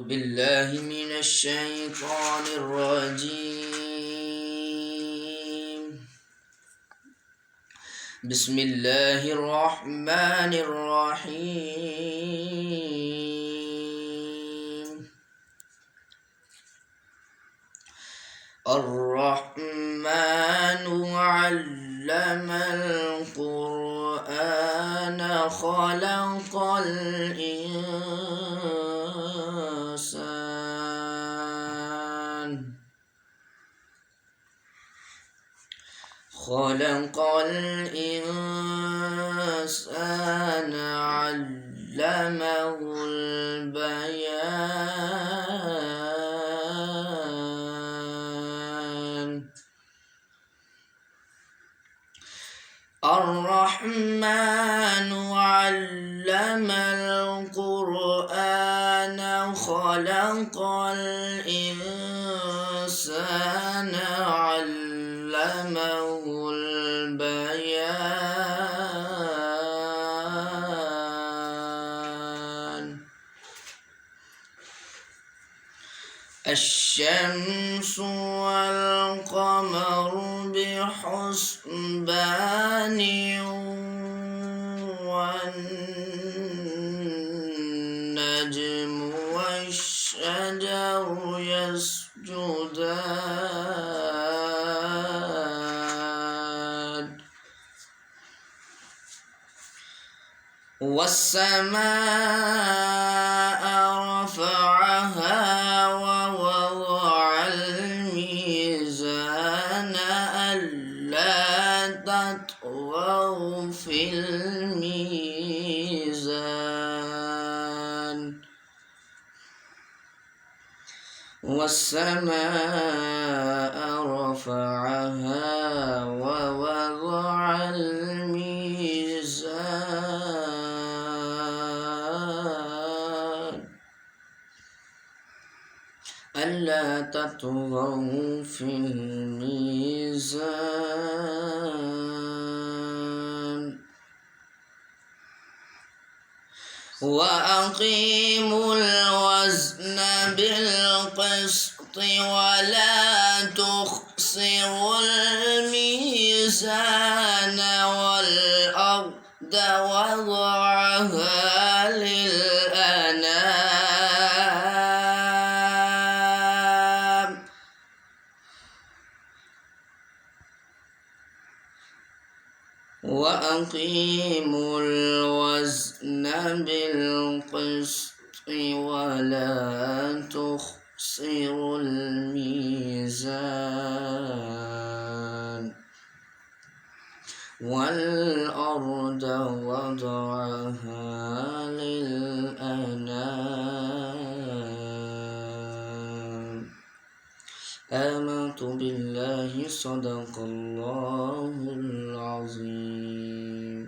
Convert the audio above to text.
بالله من الشيطان الرجيم. بسم الله الرحمن الرحيم. الرحمن علم القرآن خلق الإنسان علمه البيان. الرحمن علم القرآن خلق الإنسان علمه البيان. الشمس والقمر بحسبان والنجم والشجر يسجدان. والسماء رفعها ووضع الميزان ألا تطغوا في الميزان. والسماء رفعها ووضع الميزان ألا تطغوا في الميزان. وأقيموا الوزن بالقسط ولا تخسروا الميزان. والأرض وضعها للأنام. وأقيموا الوزن بالقسط ولا تخسروا الميزان. والأرض وضعها للأنام. آمنت بالله صدق الله العظيم.